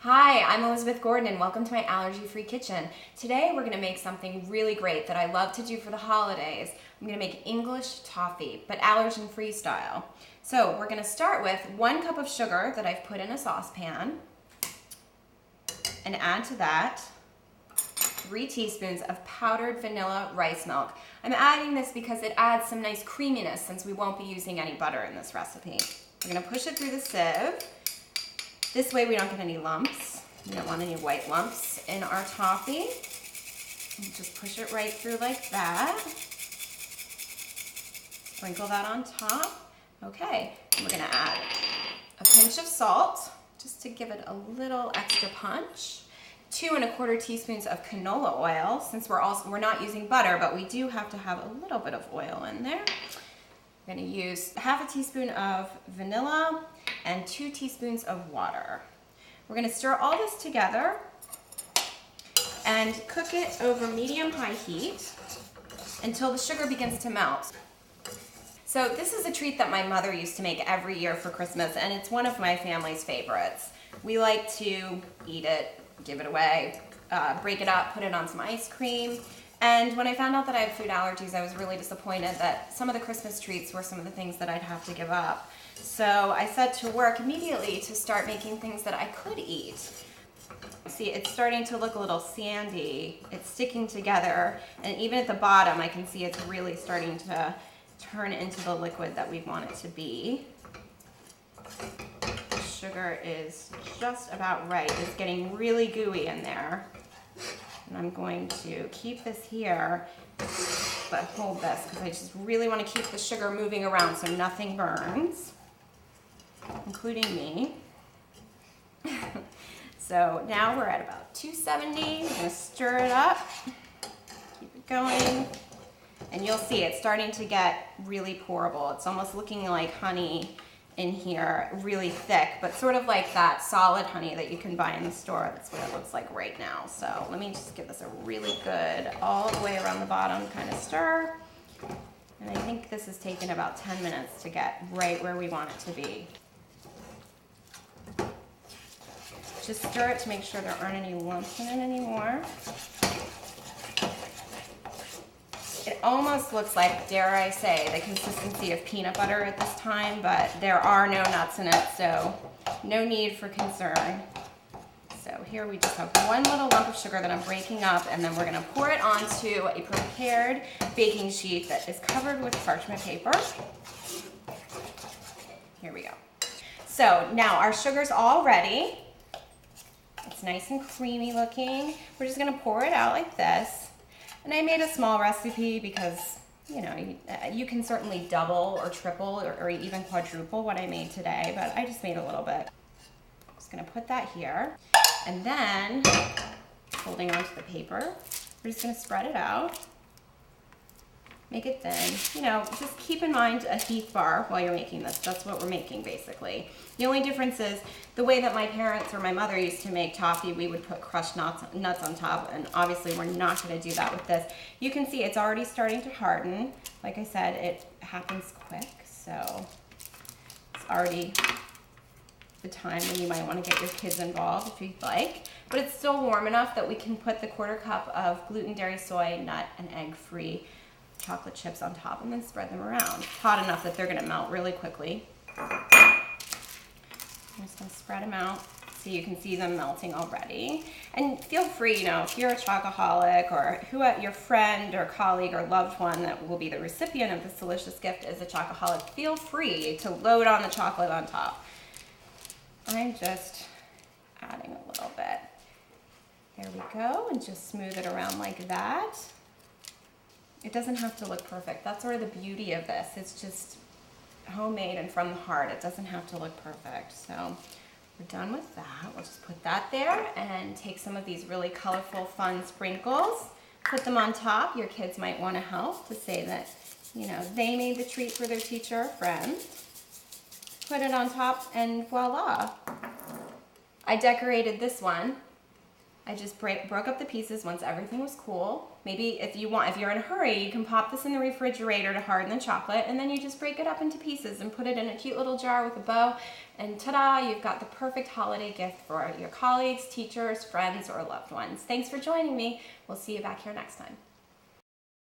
Hi, I'm Elizabeth Gordon and welcome to my allergy-free kitchen. Today we're going to make something really great that I love to do for the holidays. I'm going to make English toffee, but allergen-free style. So we're going to start with 1 cup of sugar that I've put in a saucepan and add to that 3 teaspoons of powdered vanilla rice milk. I'm adding this because it adds some nice creaminess since we won't be using any butter in this recipe. We're going to push it through the sieve. This way we don't get any lumps. We don't want any white lumps in our toffee. And just push it right through like that. Sprinkle that on top. Okay, and we're gonna add a pinch of salt, just to give it a little extra punch. 2 1/4 teaspoons of canola oil, since we're not using butter, but we do have to have a little bit of oil in there. I'm gonna use 1/2 teaspoon of vanilla and 2 teaspoons of water. We're gonna stir all this together and cook it over medium-high heat until the sugar begins to melt. So this is a treat that my mother used to make every year for Christmas, and it's one of my family's favorites. We like to eat it, give it away, break it up, put it on some ice cream. And when I found out that I had food allergies, I was really disappointed that some of the Christmas treats were some of the things that I'd have to give up. So I set to work immediately to start making things that I could eat. See, it's starting to look a little sandy. It's sticking together, and even at the bottom, I can see it's really starting to turn into the liquid that we want it to be. The sugar is just about right. It's getting really gooey in there. And I'm going to keep this here, but hold this because I just really want to keep the sugar moving around so nothing burns, including me. So now we're at about 270. I'm going to stir it up, keep it going, and you'll see it's starting to get really pourable. It's almost looking like honey in here, really thick, but sort of like that solid honey that you can buy in the store. That's what it looks like right now. So let me just give this a really good all the way around the bottom kind of stir. And I think this has taken about 10 minutes to get right where we want it to be. Just stir it to make sure there aren't any lumps in it anymore. It almost looks like, dare I say, the consistency of peanut butter at this time, but there are no nuts in it, so no need for concern. So here we just have 1 little lump of sugar that I'm breaking up, and then we're gonna pour it onto a prepared baking sheet that is covered with parchment paper. Here we go. So now our sugar's all ready. It's nice and creamy looking. We're just gonna pour it out like this. And I made a small recipe because, you know, you can certainly double or triple or even quadruple what I made today, but I just made a little bit. I'm just gonna put that here. And then, holding onto the paper, we're just gonna spread it out. Make it thin. You know, just keep in mind a Heath bar while you're making this. That's what we're making, basically. The only difference is the way that my parents or my mother used to make toffee, we would put crushed nuts on top, and obviously we're not going to do that with this. You can see it's already starting to harden. Like I said, it happens quick, so it's already the time when you might want to get your kids involved if you'd like. But it's still warm enough that we can put the 1/4 cup of gluten, dairy, soy, nut, and egg-free chocolate chips on top and then spread them around. Hot enough that they're going to melt really quickly. I'm just going to spread them out so you can see them melting already. And feel free, you know, if you're a chocoholic or your friend or colleague or loved one that will be the recipient of this delicious gift is a chocoholic, feel free to load on the chocolate on top. I'm just adding a little bit. There we go, and just smooth it around like that. It doesn't have to look perfect. That's sort of the beauty of this. It's just homemade and from the heart. It doesn't have to look perfect. So we're done with that. We'll just put that there and take some of these really colorful, fun sprinkles, put them on top. Your kids might want to help to say that, you know, they made the treat for their teacher or friend. Put it on top and voila. I decorated this one I just broke up the pieces once everything was cool. Maybe if you're in a hurry, you can pop this in the refrigerator to harden the chocolate, and then you just break it up into pieces and put it in a cute little jar with a bow, and ta-da, you've got the perfect holiday gift for your colleagues, teachers, friends, or loved ones. Thanks for joining me. We'll see you back here next time.